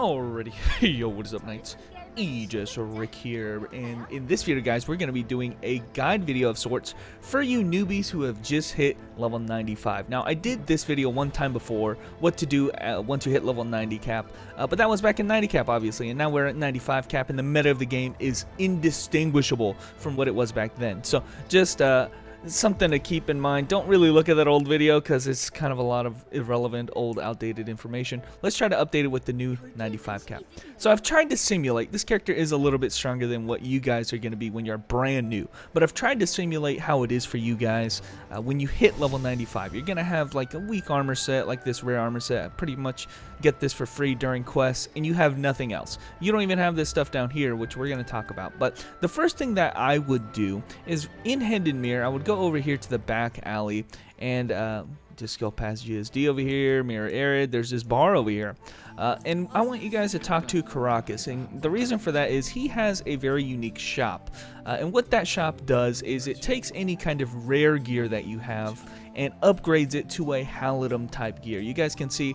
Alrighty, yo, what is up, Knights? Just Rick here, and in this video, guys, we're going to be doing a guide video of sorts for you newbies who have just hit level 95. Now, I did this video one time before, what to do once you hit level 90 cap, but that was back in 90 cap, obviously, and now we're at 95 cap, and the meta of the game is indistinguishable from what it was back then. So, just something to keep in mind. Don't really look at that old video because it's kind of a lot of irrelevant, old, outdated information. Let's try to update it with the new 95 cap. So I've tried to simulate. This character is a little bit stronger than what you guys are going to be when you're brand new. But I've tried to simulate how it is for you guys when you hit level 95. You're going to have like a weak armor set, like this rare armor set. I pretty much get this for free during quests, and you have nothing else. You don't even have this stuff down here, which we're going to talk about. But the first thing that I would do is in Hand and Mirror, I would go over here to the back alley and just go past GSD over here, Mirror Arid, there's this bar over here. And I want you guys to talk to Chronicle, and the reason for that is he has a very unique shop. And what that shop does is it takes any kind of rare gear that you have and upgrades it to a Halidom type gear. You guys can see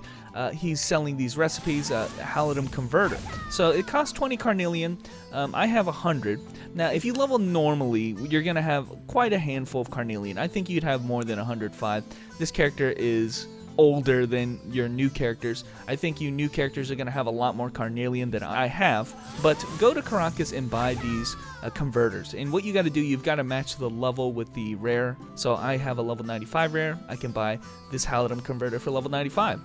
he's selling these recipes, Halidom converter. So it costs 20 carnelian. I have 100. Now, if you level normally, you're going to have quite a handful of carnelian. I think you'd have more than 105. This character is older than your new characters. I think you new characters are going to have a lot more carnelian than I have, but go to Chronicle and buy these converters. And what you got to do, you've got to match the level with the rare. So I have a level 95 rare. I can buy this Halidom converter for level 95.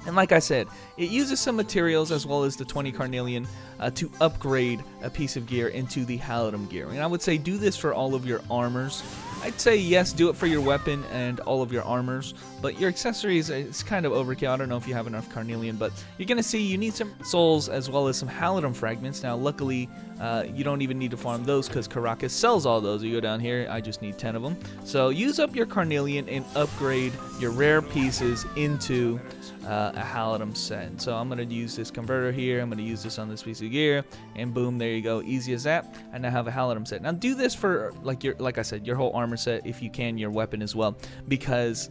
And like I said, it uses some materials as well as the 20 carnelian to upgrade a piece of gear into the Halidom gear. And I would say do this for all of your armors. I'd say yes, do it for your weapon and all of your armors, but your accessories, it's kind of overkill. I don't know if you have enough carnelian, but you're going to see you need some souls as well as some Halidom fragments. Now, luckily, you don't even need to farm those because Chronicle sells all those. You go down here, I just need 10 of them. So use up your carnelian and upgrade your rare pieces into a Halidom set. So I'm going to use this converter here. I'm going to use this on this piece of gear, and boom, there you go. Easy as that. I now have a Halidom set. Now do this for like I said, your whole armor set, if you can, your weapon as well, because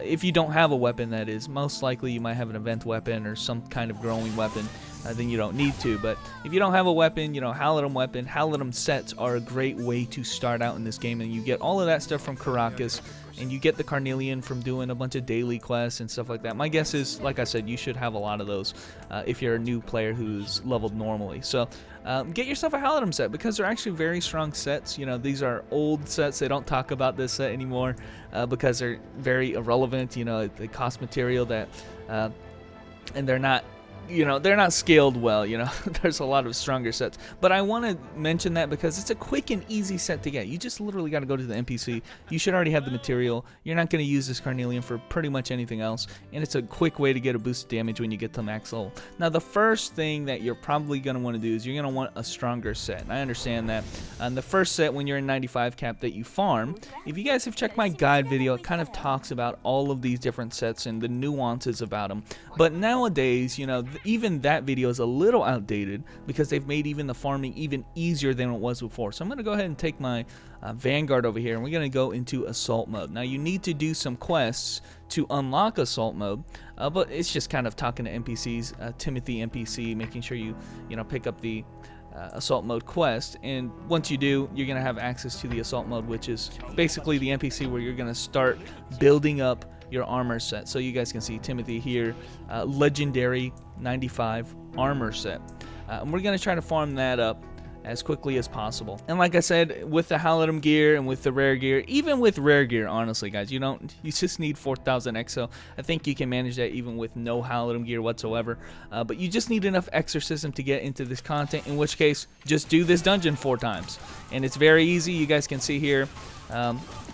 if you don't have a weapon, that is, most likely you might have an event weapon or some kind of growing weapon, then you don't need to. But if you don't have a weapon, you know, Halidom weapon, Halidom sets are a great way to start out in this game, and you get all of that stuff from Chronicle, and you get the carnelian from doing a bunch of daily quests and stuff like that. My guess is, like I said, you should have a lot of those if you're a new player who's leveled normally. So get yourself a Halidom set because they're actually very strong sets. You know, these are old sets. They don't talk about this set anymore because they're very irrelevant. You know, they cost material that, and they're not, you know, they're not scaled well. You know, there's a lot of stronger sets, but I want to mention that because it's a quick and easy set to get. You just literally got to go to the NPC. You should already have the material. You're not going to use this carnelian for pretty much anything else, and it's a quick way to get a boost of damage when you get to max level. Now, the first thing that you're probably going to want to do is you're going to want a stronger set, and I understand that. The first set, when you're in 95 cap that you farm, if you guys have checked my guide video, it kind of talks about all of these different sets and the nuances about them. But nowadays, you know, even that video is a little outdated because they've made even the farming even easier than it was before. So I'm going to go ahead and take my Vanguard over here, and we're going to go into Assault mode. Now, you need to do some quests to unlock Assault mode, but it's just kind of talking to NPCs, Timothy NPC, making sure you pick up the Assault mode quest, and once you do, you're going to have access to the Assault mode, which is basically the NPC where you're going to start building up your armor set. So you guys can see Timothy here, legendary 95 armor set, and we're going to try to farm that up as quickly as possible. And like I said, with the Halidom gear and with the rare gear, even with rare gear, honestly guys, you just need 4,000 exo. I think you can manage that even with no Halidom gear whatsoever, but you just need enough exorcism to get into this content, in which case just do this dungeon 4 times, and it's very easy. You guys can see here,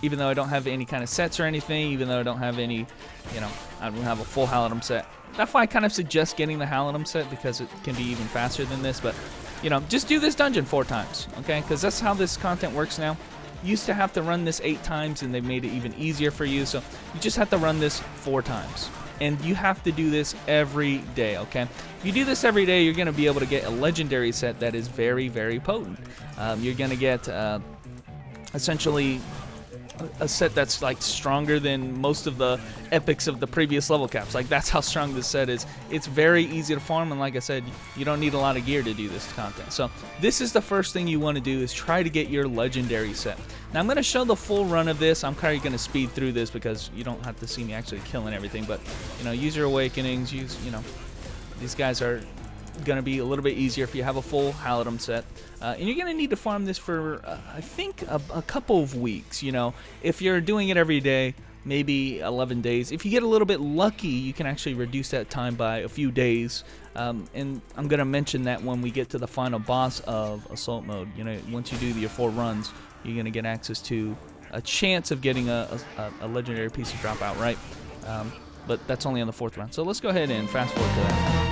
even though I don't have any kind of sets or anything, even though I don't have any, I don't have a full Halidom set. That's why I kind of suggest getting the Halidom set, because it can be even faster than this. But just do this dungeon 4 times, okay? Because that's how this content works now. You used to have to run this 8 times, and they made it even easier for you. So you just have to run this 4 times, and you have to do this every day, okay? If you do this every day, you're going to be able to get a legendary set that is very, very potent. You're going to get essentially a set that's like stronger than most of the epics of the previous level caps. Like, that's how strong this set is. It's very easy to farm, and like I said, you don't need a lot of gear to do this content. So this is the first thing you want to do, is try to get your legendary set. Now I'm going to show the full run of this. I'm kind of going to speed through this because you don't have to see me actually killing everything, but use your awakenings, these guys are going to be a little bit easier if you have a full Halidom set. And you're going to need to farm this for, I think, a couple of weeks. If you're doing it every day, maybe 11 days. If you get a little bit lucky, you can actually reduce that time by a few days. And I'm going to mention that when we get to the final boss of Assault Mode. Once you do your 4 runs, you're going to get access to a chance of getting a legendary piece of drop outright. But that's only on the 4th run. So let's go ahead and fast forward to that.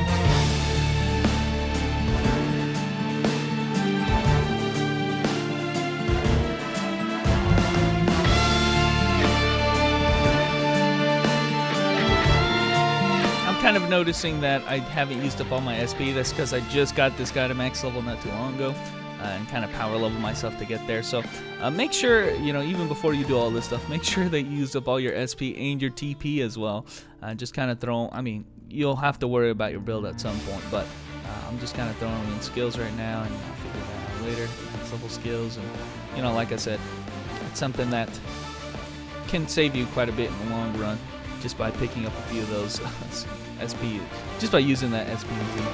Kind of noticing that I haven't used up all my SP. That's because I just got this guy to max level not too long ago, and kind of power level myself to get there. So make sure, even before you do all this stuff, make sure that you use up all your SP and your TP as well. Just kind of you'll have to worry about your build at some point, but I'm just kind of throwing in skills right now, and I'll figure that out later. Max level skills, and like I said, it's something that can save you quite a bit in the long run, just by picking up a few of those SP, just by using that SP and TP.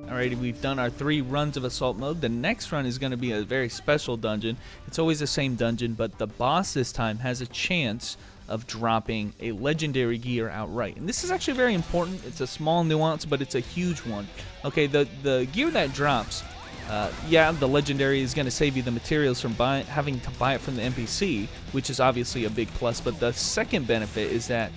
Alrighty, we've done our 3 runs of Assault Mode. The next run is going to be a very special dungeon. It's always the same dungeon, but the boss this time has a chance of dropping a legendary gear outright. And this is actually very important. It's a small nuance, but it's a huge one. Okay, the gear that drops, the legendary is going to save you the materials from having to buy it from the NPC, which is obviously a big plus. But the second benefit is that,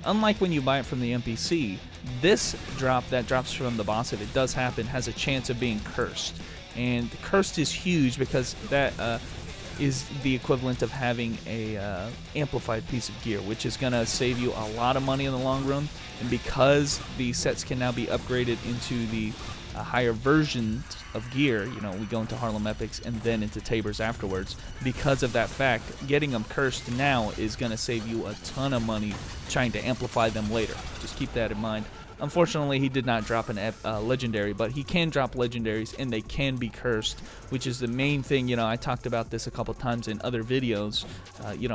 unlike when you buy it from the NPC, this drop that drops from the boss, if it does happen, has a chance of being cursed. And cursed is huge because that is the equivalent of having a amplified piece of gear, which is going to save you a lot of money in the long run. And because the sets can now be upgraded into the higher versions of gear, we go into Harlem Epics and then into Tabors afterwards. Because of that fact, getting them cursed now is going to save you a ton of money trying to amplify them later. Just keep that in mind. Unfortunately, he did not drop a legendary, but he can drop legendaries, and they can be cursed, which is the main thing. I talked about this a couple times in other videos,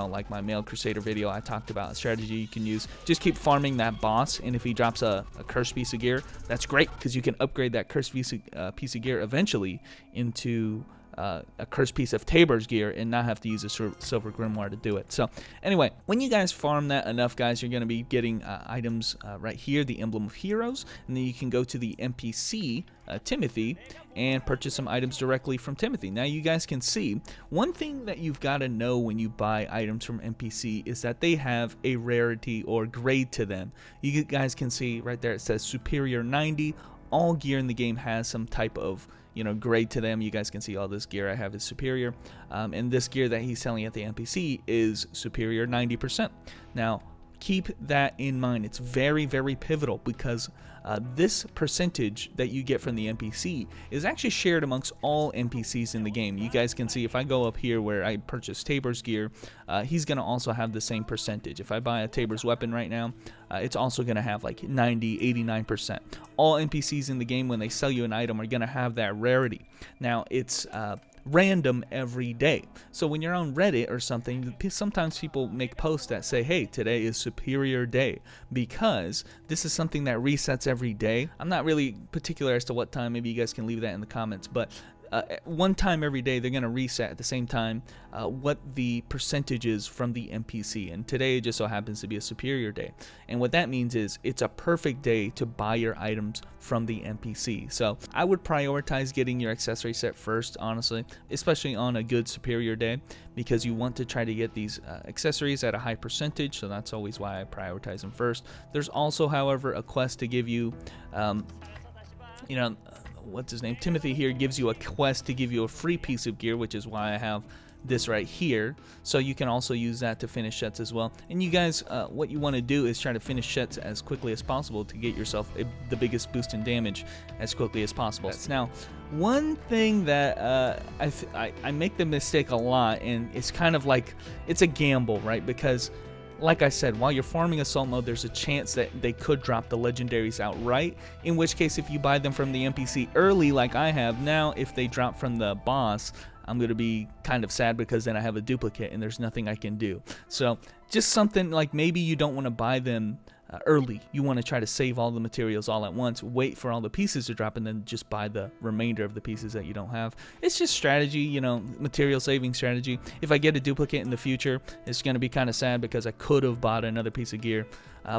like my Male Crusader video. I talked about a strategy you can use. Just keep farming that boss, and if he drops a cursed piece of gear, that's great, because you can upgrade that cursed piece of gear eventually into a cursed piece of Tabor's gear and not have to use a silver grimoire to do it. So anyway, when you guys farm that enough, guys, you're going to be getting items right here, the Emblem of Heroes, and then you can go to the NPC, Timothy, and purchase some items directly from Timothy. Now you guys can see, one thing that you've got to know when you buy items from NPC is that they have a rarity or grade to them. You guys can see right there, it says Superior 90. All gear in the game has some type of grade to them. You guys can see all this gear I have is superior, and this gear that he's selling at the NPC is superior 90%. Now keep that in mind. It's very, very pivotal, because this percentage that you get from the NPC is actually shared amongst all NPCs in the game. You guys can see if I go up here where I purchase Tabor's gear, he's going to also have the same percentage. If I buy a Tabor's weapon right now, it's also going to have like 90, 89%. All NPCs in the game, when they sell you an item, are going to have that rarity. Now, it's random every day. So when you're on Reddit or something, sometimes people make posts that say, hey, today is superior day, because this is something that resets every day. I'm not really particular as to what time. Maybe you guys can leave that in the comments, but one time every day they're going to reset at the same time what the percentage is from the NPC, and today just so happens to be a superior day. And what that means is it's a perfect day to buy your items from the NPC. So I would prioritize getting your accessory set first, honestly, especially on a good superior day, because you want to try to get these accessories at a high percentage. So that's always why I prioritize them first. There's also, however, a quest to give you what's his name, Timothy here gives you a quest to give you a free piece of gear, which is why I have this right here. So you can also use that to finish sets as well. And you guys, what you want to do is try to finish sets as quickly as possible to get yourself the biggest boost in damage as quickly as possible. Now, one thing that I make the mistake a lot, and it's kind of like, it's a gamble, right? Because like I said, while you're farming assault mode, there's a chance that they could drop the legendaries outright, in which case if you buy them from the NPC early like I have, now if they drop from the boss, I'm going to be kind of sad because then I have a duplicate and there's nothing I can do. So just something like, maybe you don't want to buy them early. You want to try to save all the materials all at once, wait for all the pieces to drop, and then just buy the remainder of the pieces that you don't have. It's just strategy, you know, material saving strategy. If I get a duplicate in the future, it's going to be kind of sad because I could have bought another piece of gear.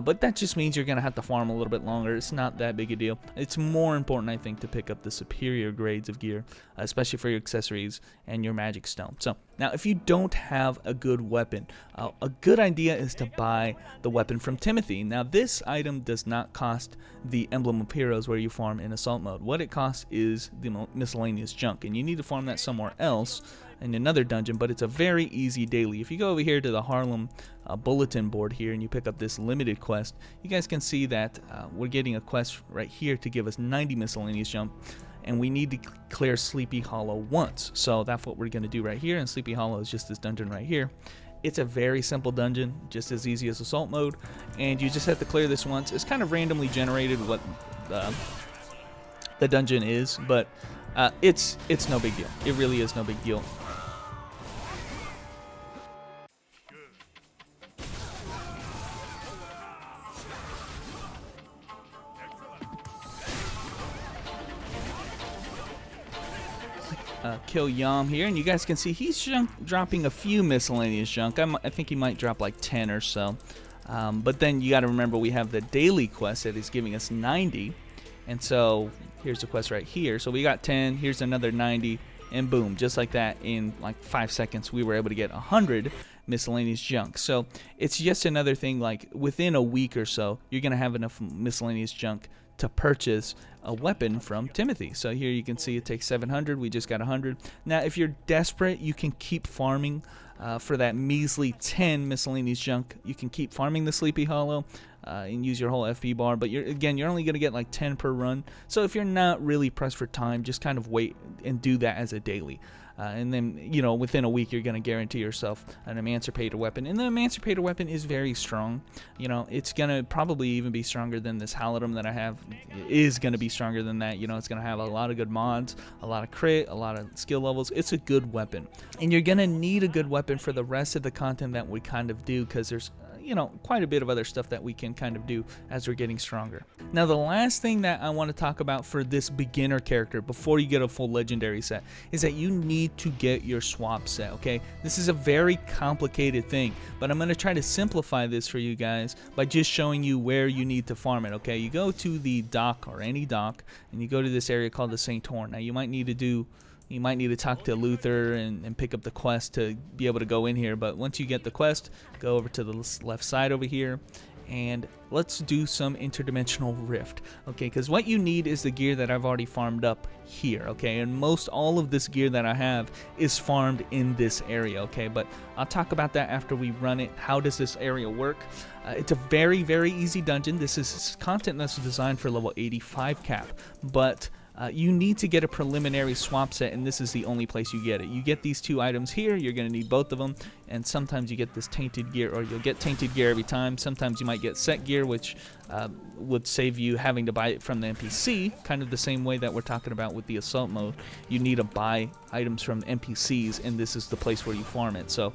But that just means you're going to have to farm a little bit longer. It's not that big a deal. It's more important, I think, to pick up the superior grades of gear, especially for your accessories and your magic stone. So now, if you don't have a good weapon, a good idea is to buy the weapon from Timothy. Now, this item does not cost the Emblem of Heroes where you farm in assault mode. What it costs is the miscellaneous junk, and you need to farm that somewhere else in another dungeon, but it's a very easy daily. If you go over here to the Harlem bulletin board here and you pick up this limited quest, you guys can see that we're getting a quest right here to give us 90 miscellaneous jump, and we need to clear Sleepy Hollow once. So that's what we're going to do right here, and Sleepy Hollow is just this dungeon right here. It's a very simple dungeon, just as easy as assault mode, and you just have to clear this once. It's kind of randomly generated what the dungeon is, but it's no big deal. It really is no big deal. Kill Yom here, and you guys can see he's dropping a few miscellaneous junk. I think he might drop like 10 or so. But then you got to remember we have the daily quest that is giving us 90, and so here's the quest right here. So we got 10, here's another 90, and boom, just like that, in like 5 seconds we were able to get 100 miscellaneous junk. So it's just another thing, like within a week or so you're gonna have enough miscellaneous junk to purchase a weapon from Timothy. So here you can see it takes 700, we just got 100. Now if you're desperate, you can keep farming for that measly 10 miscellaneous junk. You can keep farming the Sleepy Hollow and use your whole FP bar, but you're only going to get like 10 per run. So if you're not really pressed for time, just kind of wait and do that as a daily. And then, you know, within a week, you're going to guarantee yourself an Emancipator Weapon. And the Emancipator Weapon is very strong. You know, it's going to probably even be stronger than this Halidom that I have. It is going to be stronger than that. You know, it's going to have a lot of good mods, a lot of crit, a lot of skill levels. It's a good weapon. And you're going to need a good weapon for the rest of the content that we kind of do, because there's, you know, quite a bit of other stuff that we can kind of do as we're getting stronger. Now, the last thing that I want to talk about for this beginner character before you get a full legendary set is that you need to get your swap set, okay? This is a very complicated thing, but I'm going to try to simplify this for you guys by just showing you where you need to farm it, okay? You go to the dock, or any dock, and you go to this area called the St. Horn. Now, you might need to talk to Luther and pick up the quest to be able to go in here, but once you get the quest, go over to the left side over here, and let's do some interdimensional rift, okay? Because what you need is the gear that I've already farmed up here, okay? And most all of this gear that I have is farmed in this area, okay? But I'll talk about that after we run it. How does this area work? It's a very, very easy dungeon. This is content that's designed for level 85 cap, but you need to get a preliminary swap set, and this is the only place you get it. You get these two items here, you're going to need both of them, and sometimes you get this tainted gear, or you'll get tainted gear every time. Sometimes you might get set gear, which would save you having to buy it from the NPC, kind of the same way that we're talking about with the assault mode. You need to buy items from NPCs, and this is the place where you farm it. So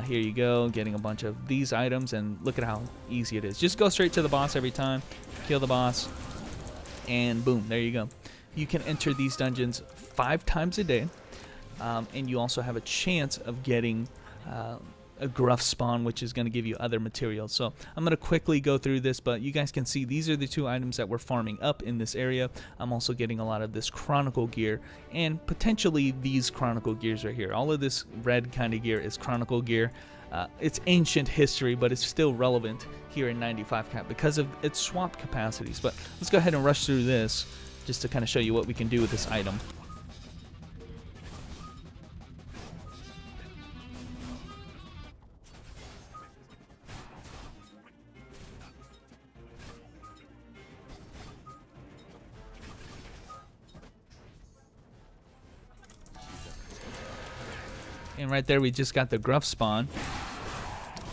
here you go, getting a bunch of these items, and look at how easy it is. Just go straight to the boss every time, kill the boss, and boom, there you go. You can enter these dungeons 5 times a day, and you also have a chance of getting a gruff spawn, which is going to give you other materials. So I'm going to quickly go through this, but you guys can see these are the 2 items that we're farming up in this area. I'm also getting a lot of this Chronicle gear, and potentially these Chronicle gears right here. All of this red kind of gear is Chronicle gear. It's ancient history, but it's still relevant here in 95 cap because of its swap capacities. But let's go ahead and rush through this. just to kind of show you what we can do with this item. And right there, we just got the Gruff spawn.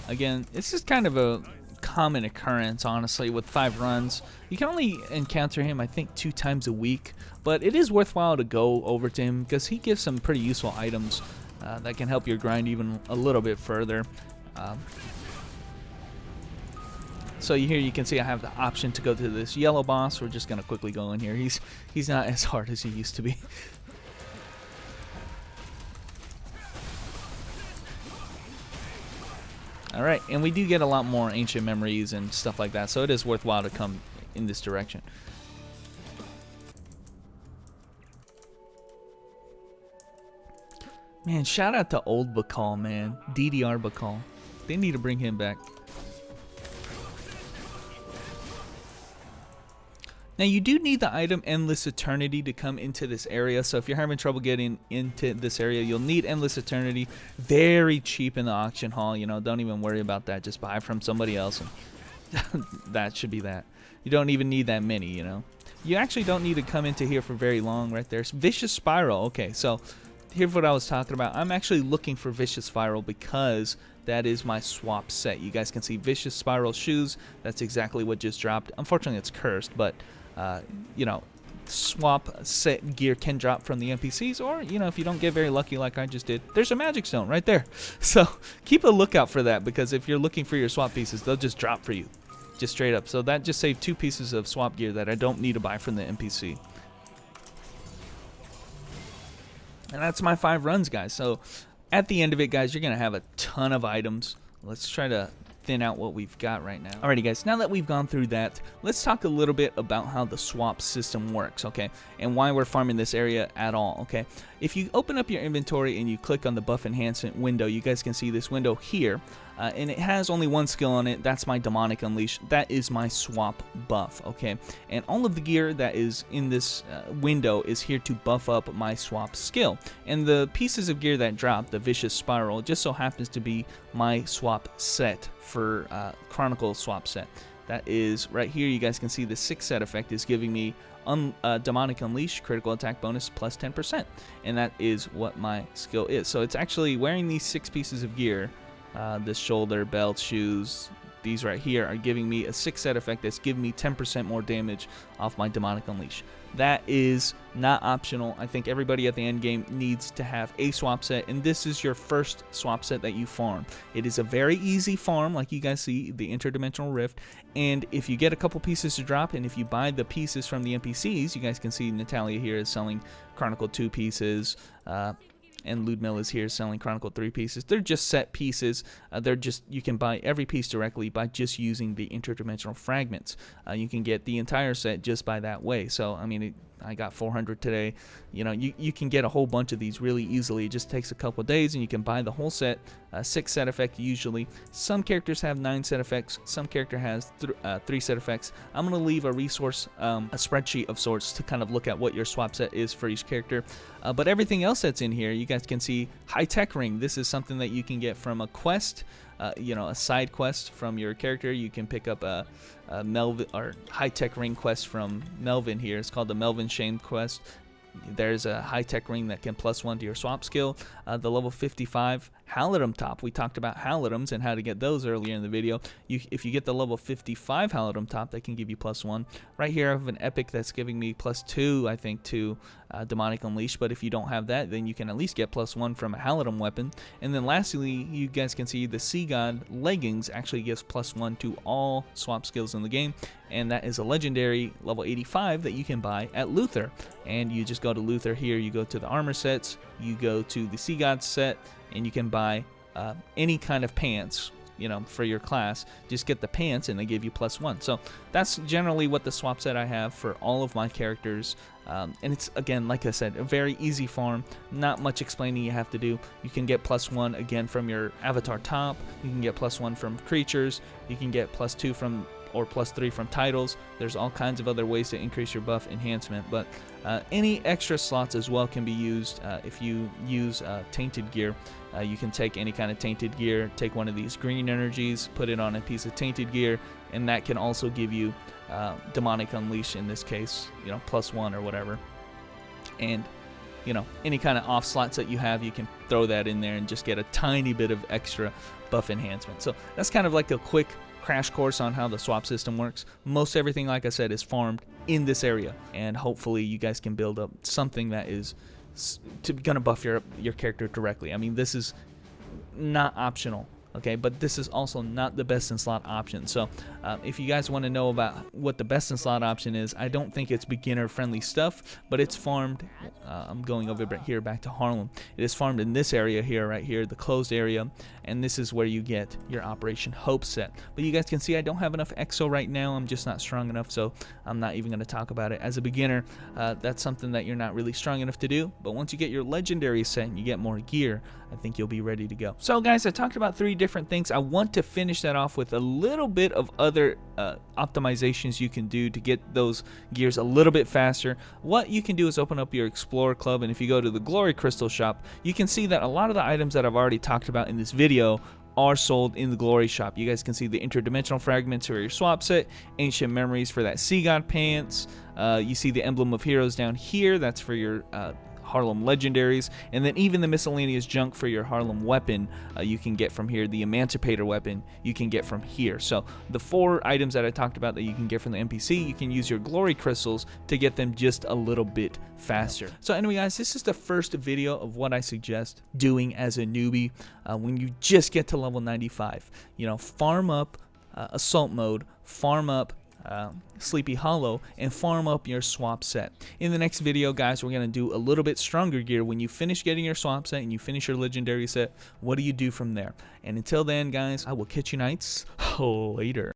Again, this is kind of a common occurrence, honestly, with 5 runs. You can only encounter him, I think, 2 times a week, but it is worthwhile to go over to him because he gives some pretty useful items that can help your grind even a little bit further. So here you can see I have the option to go to this yellow boss. We're just going to quickly go in here. He's not as hard as he used to be. Alright, and we do get a lot more ancient memories and stuff like that, so it is worthwhile to come in this direction. Man, shout out to old Bakal, man. DDR Bakal. They need to bring him back. Now, you do need the item Endless Eternity to come into this area, so if you're having trouble getting into this area, you'll need Endless Eternity. Very cheap in the auction hall, you know, don't even worry about that. Just buy from somebody else, and that should be that. You don't even need that many, you know. You actually don't need to come into here for very long right there. Vicious Spiral, okay, so here's what I was talking about. I'm actually looking for Vicious Spiral because that is my swap set. You guys can see Vicious Spiral shoes. That's exactly what just dropped. Unfortunately, it's cursed, but you know, swap set gear can drop from the NPCs, or, you know, if you don't get very lucky like I just did, there's a magic stone right there. So keep a lookout for that, because if you're looking for your swap pieces, they'll just drop for you, just straight up. So that just saved 2 pieces of swap gear that I don't need to buy from the NPC. And that's my 5 runs, guys. So at the end of it, guys, you're going to have a ton of items. Let's try to thin out what we've got right now. Alrighty, guys, now that we've gone through that, let's talk a little bit about how the swap system works, okay, and why we're farming this area at all, okay. If you open up your inventory and you click on the buff enhancement window, you guys can see this window here, and it has only 1 skill on it. That's my Demonic Unleash. That is my swap buff, okay, and all of the gear that is in this window is here to buff up my swap skill, and the pieces of gear that drop, the Vicious Spiral, just so happens to be my swap set for Chronicle swap set. That is right here. You guys can see the 6 set effect is giving me Demonic Unleash, critical attack bonus plus 10%, and that is what my skill is. So it's actually wearing these 6 pieces of gear, this shoulder, belt, shoes, these right here are giving me a 6 set effect that's giving me 10% more damage off my Demonic Unleash. That is not optional. I think everybody at the end game needs to have a swap set, and this is your first swap set that you farm. It is a very easy farm, like you guys see, the Interdimensional Rift, and if you get a couple pieces to drop, and if you buy the pieces from the NPCs, you guys can see Natalia here is selling Chronicle 2 pieces, and Ludmilla is here selling Chronicle 3 pieces. They're just set pieces. You can buy every piece directly by just using the interdimensional fragments. You can get the entire set just by that way. So, I mean, I got 400 today. You know, you can get a whole bunch of these really easily. It just takes a couple of days, and you can buy the whole set. 6 set effect usually. Some characters have 9 set effects. Some character has 3 set effects. I'm going to leave a resource, a spreadsheet of sorts to kind of look at what your swap set is for each character. But everything else that's in here, you guys can see high-tech ring. This is something that you can get from a quest, you know, a side quest from your character. You can pick up a Melvin or high-tech ring quest from Melvin here. It's called the Melvin Shame quest. There's a high-tech ring that can +1 to your swap skill. The level 55 Halidom top. We talked about Halidoms and how to get those earlier in the video. If you get the level 55 Halidom top, that can give you +1. Right here I have an epic that's giving me +2, I think, to Demonic Unleash. But if you don't have that, then you can at least get +1 from a Halidom weapon. And then lastly, you guys can see the Sea God leggings actually gives +1 to all swap skills in the game. And that is a legendary level 85 that you can buy at Luther. And you just go to Luther here, you go to the armor sets, you go to the Sea God set, and you can buy any kind of pants, you know, for your class. Just get the pants and they give you +1. So that's generally what the swap set I have for all of my characters. And it's, again, like I said, a very easy farm. Not much explaining you have to do. You can get +1 again from your avatar top. You can get +1 from creatures. You can get +2 from or +3 from titles. There's all kinds of other ways to increase your buff enhancement, but any extra slots as well can be used. If you use tainted gear, you can take any kind of tainted gear, take one of these green energies, put it on a piece of tainted gear, and that can also give you demonic unleash, in this case, you know, +1 or whatever. And you know, any kind of off slots that you have, you can throw that in there and just get a tiny bit of extra buff enhancement. So that's kind of like a quick crash course on how the swap system works. Most everything, like I said, is farmed in this area, and hopefully you guys can build up something that is gonna buff your character directly. I mean, this is not optional, okay, but this is also not the best in slot option. So if you guys want to know about what the best in slot option is, I don't think it's beginner friendly stuff, but it's farmed. I'm going over here back to Harlem. It is farmed in this area here, right here, the closed area, and this is where you get your Operation Hope set. But you guys can see I don't have enough exo right now. I'm just not strong enough, so I'm not even going to talk about it. As a beginner, that's something that you're not really strong enough to do, but once you get your legendary set and you get more gear, I think you'll be ready to go. So guys, I talked about 3 different things. I want to finish that off with a little bit of other optimizations you can do to get those gears a little bit faster. What you can do is open up your Explorer Club, and if you go to the Glory Crystal shop, you can see that a lot of the items that I've already talked about in this video are sold in the Glory shop. You guys can see the Interdimensional fragments for your swap set, Ancient Memories for that Sea God pants. You see the Emblem of Heroes down here. That's for your Harlem legendaries, and then even the miscellaneous junk for your Harlem weapon you can get from here. The Emancipator Weapon you can get from here. So the 4 items that I talked about that you can get from the NPC, you can use your Glory Crystals to get them just a little bit faster. So anyway guys, this is the first video of what I suggest doing as a newbie when you just get to level 95. You know, farm up Assault Mode, farm up Sleepy Hollow, and farm up your swap set. In the next video guys, we're going to do a little bit stronger gear. When you finish getting your swap set and you finish your legendary set, what do you do from there? And until then guys, I will catch you knights later.